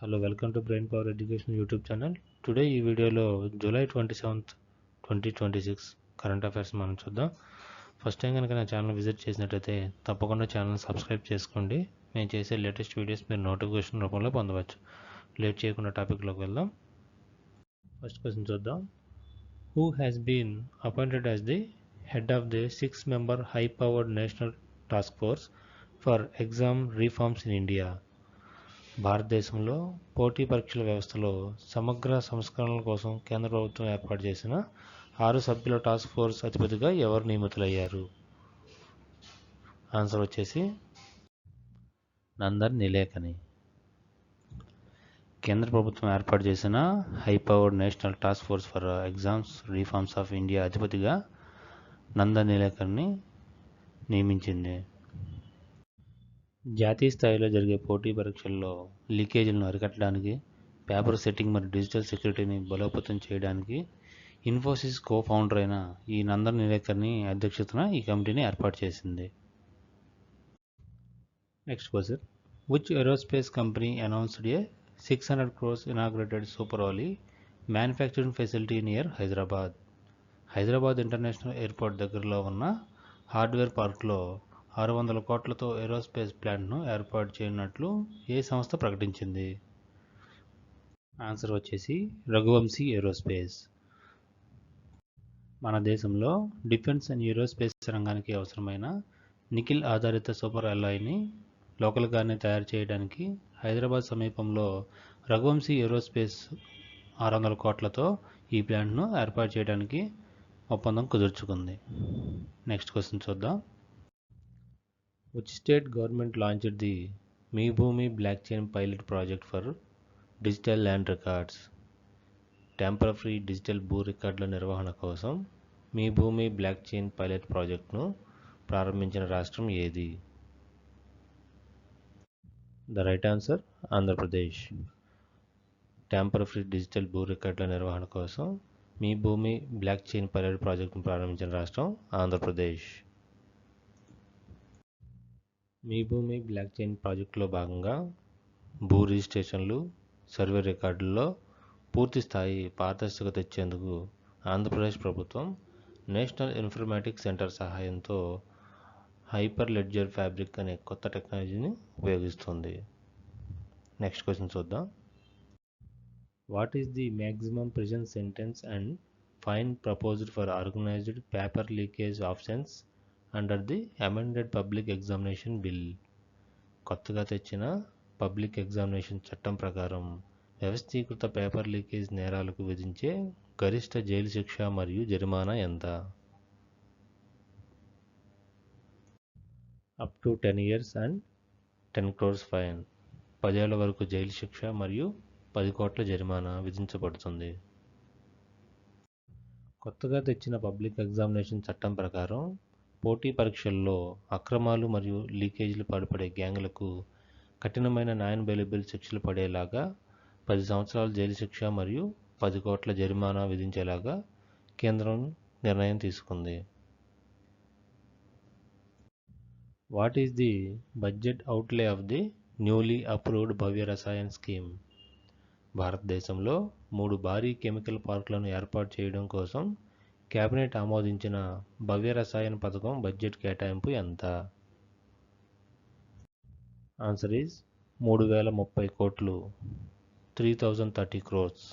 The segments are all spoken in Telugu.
Hello welcome to brain power education YouTube channel. Today ఈ వీడియోలో జూలై 27th 2026 కరెంట్ అఫైర్స్ మనం చూద్దాం. ఫస్ట్ టైం కనుక నా ఛానల్ విజిట్ చేసినట్టయితే తప్పకుండా ఛానల్ సబ్స్క్రైబ్ చేసుకోండి. మేము చేసే లేటెస్ట్ వీడియోస్ మీరు నోటిఫికేషన్ రూపంలో పొందవచ్చు. లేట్ చేయకుండా టాపిక్లోకి వెళ్దాం. ఫస్ట్ క్వశ్చన్ చూద్దాం. Who has been appointed as the head of the 6-member high powered national task force for exam reforms in India? భారతదేశంలో పోటీ పరీక్షల వ్యవస్థలో సమగ్ర సంస్కరణల కోసం కేంద్ర ప్రభుత్వం ఏర్పాటు చేసిన 6 సభ్యుల టాస్క్ ఫోర్స్ అధిపతిగా ఎవరు నియమితులయ్యారు? ఆన్సర్ వచ్చేసి నందన్ నిలేకని. కేంద్ర ప్రభుత్వం ఏర్పాటు చేసిన high powered national task force for exams reforms of India అధిపతిగా నందన్ నిలేకని నియమించింది. జాతీయ స్థాయిలో జరిగే పోటీ పరీక్షల్లో లీకేజీలను అరికట్టడానికి, పేపర్ సెట్టింగ్ మరియు డిజిటల్ సెక్యూరిటీని బలోపేతం చేయడానికి ఇన్ఫోసిస్ కో-ఫౌండర్ అయిన ఈ నందన్ నిలేకని అధ్యక్షతన ఈ కమిటీని ఏర్పాటు చేసింది. Next question. Which aerospace company announced A 600 crores inaugurated Super-Oli manufacturing facility near Hyderabad? Hyderabad international airport దగ్గరలో ఉన్న హార్డ్వేర్ పార్క్లో 600 కోట్లతో ఏరోస్పేస్ ప్లాంట్ను ఏర్పాటు చేయనున్నట్లు ఏ సంస్థ ప్రకటించింది? ఆన్సర్ వచ్చేసి రఘువంశీ ఏరోస్పేస్. మన దేశంలో డిఫెన్స్ అండ్ ఏరోస్పేస్ రంగానికి అవసరమైన నికిల్ ఆధారిత సూపర్ అలాయ్ని లోకల్గానే తయారు చేయడానికి హైదరాబాద్ సమీపంలో రఘువంశీ ఏరోస్పేస్ 600 కోట్లతో ఈ ప్లాంట్ను ఏర్పాటు చేయడానికి ఒప్పందం కుదుర్చుకుంది. నెక్స్ట్ క్వశ్చన్ చూద్దాం. Which state government launched the మీ భూమి blockchain pilot project for digital land records? Temporary digital భూ రికార్డుల నిర్వహణ కోసం మీ భూమి బ్లాక్చైన్ పైలట్ ప్రాజెక్టును ప్రారంభించిన రాష్ట్రం ఏది? The right answer Andhra Pradesh. Temporary digital భూ రికార్డుల నిర్వహణ కోసం మీ భూమి బ్లాక్చైన్ పైలట్ ప్రాజెక్టును ప్రారంభించిన రాష్ట్రం ఆంధ్రప్రదేశ్. మీ భూమి బ్లాక్చైన్ ప్రాజెక్టులో భాగంగా భూ రిజిస్ట్రేషన్లు, సర్వే రికార్డుల్లో పూర్తి స్థాయి పారదర్శకత తెచ్చేందుకు ఆంధ్రప్రదేశ్ ప్రభుత్వం నేషనల్ ఇన్ఫర్మేటిక్స్ సెంటర్ సహాయంతో హైపర్ లెడ్జర్ ఫ్యాబ్రిక్ అనే కొత్త టెక్నాలజీని ఉపయోగిస్తుంది. నెక్స్ట్ క్వశ్చన్ చూద్దాం. What is the maximum prison sentence and fine proposed for organised paper leakage offence under the amended public examination bill? కొత్తగా తెచ్చిన పబ్లిక్ ఎగ్జామినేషన్ చట్టం ప్రకారం వ్యవస్థీకృత పేపర్ లీకేజ్ నేరాలకు విధించే గరిష్ట జైలు శిక్ష మరియు జరిమానా ఎంత? Up to 10 years and 10 crores fine. 10 ఏళ్ల వరకు జైలు శిక్ష మరియు 10 కోట్ల జరిమానా విధించబడుతుంది. కొత్తగా తెచ్చిన పబ్లిక్ ఎగ్జామినేషన్ చట్టం ప్రకారం పోటీ పరీక్షల్లో అక్రమాలు మరియు లీకేజీలు పాల్పడే గ్యాంగులకు కఠినమైన నాన్ బెయిలబుల్ శిక్షలు పడేలాగా 10 సంవత్సరాల జైలు శిక్ష మరియు 10 కోట్ల జరిమానా విధించేలాగా కేంద్రం నిర్ణయం తీసుకుంది. What is the budget అవుట్లే of the newly approved Bhavya Rasayan scheme? భారతదేశంలో 3 భారీ కెమికల్ పార్కులను ఏర్పాటు చేయడం కోసం కేబినెట్ ఆమోదించిన భవ్య రసాయన్ పథకం బడ్జెట్ కేటాయింపు ఎంత? ఆన్సర్ ఈజ్ 3030 కోట్లు, 3030 crores.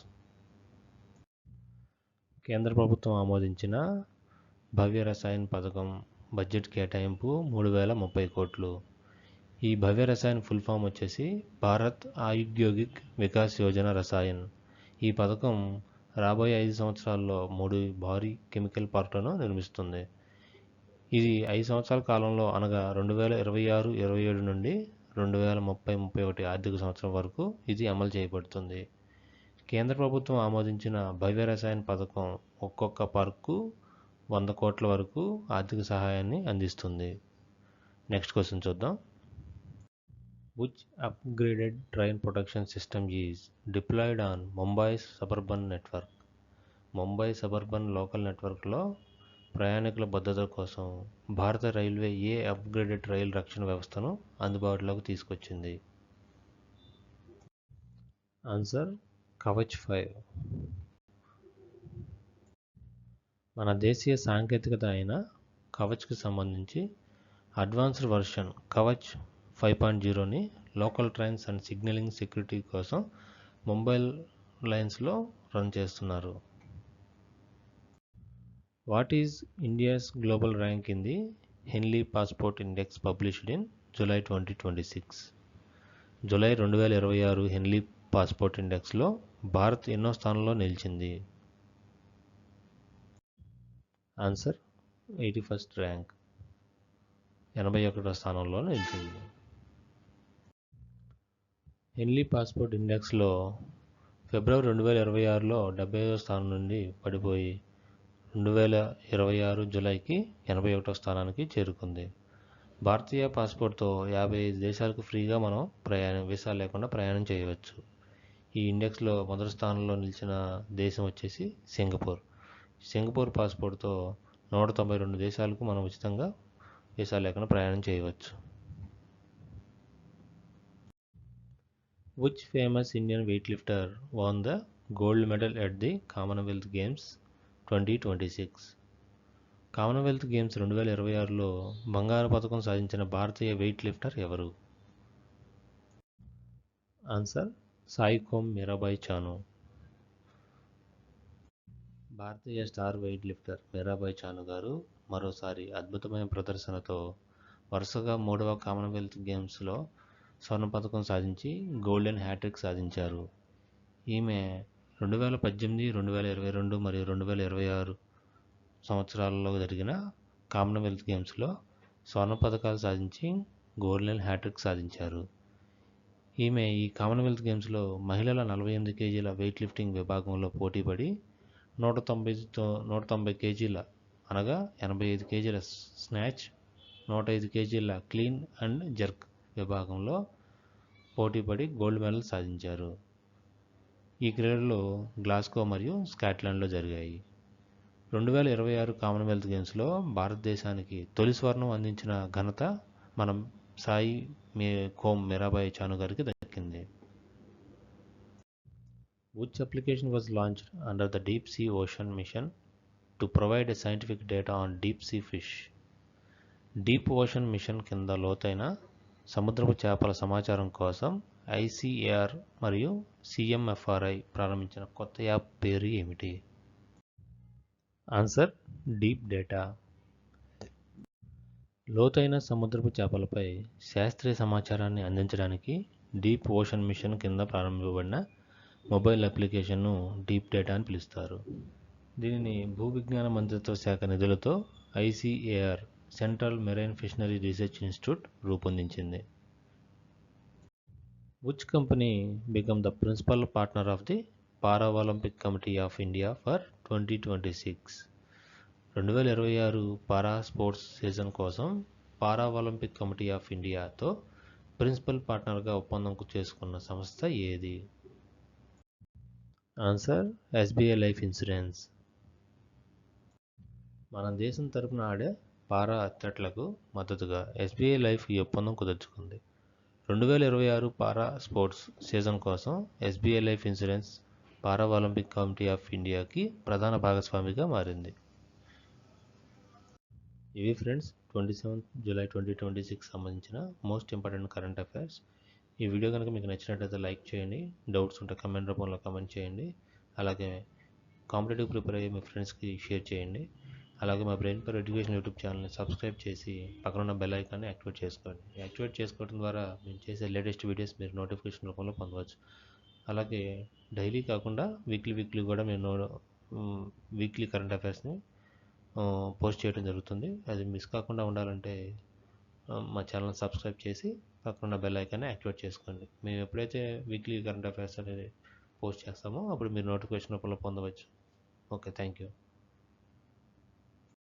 కేంద్ర ప్రభుత్వం ఆమోదించిన భవ్య రసాయన్ పథకం బడ్జెట్ కేటాయింపు 3030 కోట్లు. ఈ భవ్య రసాయన్ ఫుల్ ఫామ్ వచ్చేసి భారత్ ఔద్యోగిక్ వికాస్ యోజన రసాయన్. ఈ పథకం రాబోయే 5 సంవత్సరాల్లో 3 భారీ కెమికల్ పార్కులను నిర్మిస్తుంది. ఇది 5 సంవత్సరాల కాలంలో అనగా 2026-27 నుండి 2030-31 ఆర్థిక సంవత్సరం వరకు ఇది అమలు చేయబడుతుంది. కేంద్ర ప్రభుత్వం ఆమోదించిన భవ్య రసాయన్ పథకం ఒక్కొక్క పార్కు 100 కోట్ల వరకు ఆర్థిక సహాయాన్ని అందిస్తుంది. నెక్స్ట్ క్వశ్చన్ చూద్దాం. Which upgraded train protection system is deployed on Mumbai's suburban network? Mumbai suburban local నెట్వర్క్లో ప్రయాణికుల భద్రత కోసం భారత రైల్వే ఏ అప్గ్రేడెడ్ రైలు రక్షణ వ్యవస్థను అందుబాటులోకి తీసుకొచ్చింది? ఆన్సర్ కవచ్ 5. మన దేశీయ సాంకేతికత అయిన కవచ్కి సంబంధించి అడ్వాన్స్డ్ వర్షన్ కవచ్ 5.0ని local trains and signalling security కోసం ముంబై లైన్స్లో రన్ చేస్తున్నారు. What is India's global rank in the Henley passport index published in July 2026? July 2026 Henley passport ఇండెక్స్లో భారత్ ఎన్నో స్థానంలో నిలిచింది? ఆన్సర్ 81st ర్యాంక్, 81వ స్థానంలో నిలిచింది. హెన్లీ పాస్పోర్ట్ ఇండెక్స్లో ఫిబ్రవరి 2026లో 75వ స్థానం నుండి పడిపోయి 2026 జూలైకి 81వ స్థానానికి చేరుకుంది. భారతీయ పాస్పోర్ట్తో 55 దేశాలకు ఫ్రీగా మనం వీసా లేకుండా ప్రయాణం చేయవచ్చు. ఈ ఇండెక్స్లో మొదటి స్థానంలో నిలిచిన దేశం వచ్చేసి సింగపూర్. సింగపూర్ పాస్పోర్ట్తో 192 దేశాలకు మనం ఉచితంగా వీసా లేకుండా ప్రయాణం చేయవచ్చు. Which famous Indian weightlifter won the gold medal at the Commonwealth Games 2026? Commonwealth Games 2026లో బంగారు పతకం సాధించిన భారతీయ వెయిట్ లిఫ్టర్ ఎవరు? ఆన్సర్ సాయికోమ్ మీరాబాయ్ చాను. భారతీయ star weightlifter Mirabai Chanu గారు మరోసారి అద్భుతమైన ప్రదర్శనతో వరుసగా 3వ కామన్వెల్త్ గేమ్స్లో స్వర్ణ పతకం సాధించి గోల్డెన్ హ్యాట్రిక్ సాధించారు. ఈమె 2018, 2022 మరియు 2026 సంవత్సరాలలో జరిగిన కామన్వెల్త్ గేమ్స్లో స్వర్ణ పతకాలు సాధించి గోల్డెన్ హ్యాట్రిక్ సాధించారు. ఈమె ఈ కామన్వెల్త్ గేమ్స్లో మహిళల 48 కేజీల వెయిట్ లిఫ్టింగ్ విభాగంలో పోటీపడి 190 కేజీల అనగా 85 కేజీల స్నాచ్, 105 కేజీల క్లీన్ అండ్ జర్క్ విభాగంలో పోటీపడి గోల్డ్ మెడల్ సాధించారు. ఈ క్రీడలు గ్లాస్గో మరియు స్కాట్లాండ్లో జరిగాయి. 2026 కామన్వెల్త్ గేమ్స్లో భారతదేశానికి తొలి స్వర్ణం అందించిన ఘనత మనం కోమ్ మీరాబాయ్ చాను గారికి దక్కింది. Which application was launched under the Deep Sea Ocean Mission to provide scientific data on deep sea fish? Deep ocean mission కింద లోతైన సముద్రపు చేపల సమాచారం కోసం ICAR మరియు CMFRI ప్రారంభించిన కొత్త యాప్ పేరు ఏమిటి? Answer deep data. లోతైన సముద్రపు చేపలపై శాస్త్రీయ సమాచారాన్ని అందించడానికి డీప్ ఓషన్ మిషన్ కింద ప్రారంభించబడిన మొబైల్ అప్లికేషన్ను డీప్ డేటా అని పిలుస్తారు. దీనిని భూవిజ్ఞాన మంత్రిత్వ శాఖ నిధులతో ICAR central marine ఫిషనరీ research institute రూపొందించింది. Which company became the principal partner of the Para-Olympic Committee of India for 2026? 2026 para sports season కోసం పారా ఒలింపిక్ కమిటీ ఆఫ్ ఇండియాతో ప్రిన్సిపల్ పార్ట్నర్గా ఒప్పందం చేసుకున్న సంస్థ ఏది? Answer SBI life insurance. మన దేశం తరపున ఆడే పారా అథ్లెట్లకు మద్దతుగా SBI లైఫ్ ఈ ఒప్పందం కుదుర్చుకుంది. 2026 పారా స్పోర్ట్స్ సీజన్ కోసం SBI life insurance para Olympic committee of ఇండియాకి ప్రధాన భాగస్వామిగా మారింది. ఇవి ఫ్రెండ్స్ 27 జూలై 2026 సంబంధించిన మోస్ట్ ఇంపార్టెంట్ కరెంట్ అఫైర్స్. ఈ వీడియో కనుక మీకు నచ్చినట్లయితే లైక్ చేయండి, డౌట్స్ ఉంటే కమెంట్ రూపంలో కమెంట్ చేయండి, అలాగే కాంపిటేటివ్ ప్రిపేర్ అయ్యే మీ ఫ్రెండ్స్కి షేర్ చేయండి. అలాగే మా బ్రెయిన్ పవర్ ఎడ్యుకేషన్ యూట్యూబ్ ఛానల్ని సబ్స్క్రైబ్ చేసి పక్కనున్న బెల్ ఐకాన్ని యాక్టివేట్ చేసుకోండి. యాక్టివేట్ చేసుకోవడం ద్వారా మేము చేసే లేటెస్ట్ వీడియోస్ మీరు నోటిఫికేషన్ రూపంలో పొందవచ్చు. అలాగే డైలీ కాకుండా వీక్లీ కూడా మేము వీక్లీ కరెంట్ అఫైర్స్ని పోస్ట్ చేయడం జరుగుతుంది. అది మిస్ కాకుండా ఉండాలంటే మా ఛానల్ సబ్స్క్రైబ్ చేసి పక్కన బెల్ ఐకాన్ని యాక్టివేట్ చేసుకోండి. మేము ఎప్పుడైతే వీక్లీ కరెంట్ అఫైర్స్ అనేది పోస్ట్ చేస్తామో అప్పుడు మీరు నోటిఫికేషన్ రూపంలో పొందవచ్చు. Okay, thank you.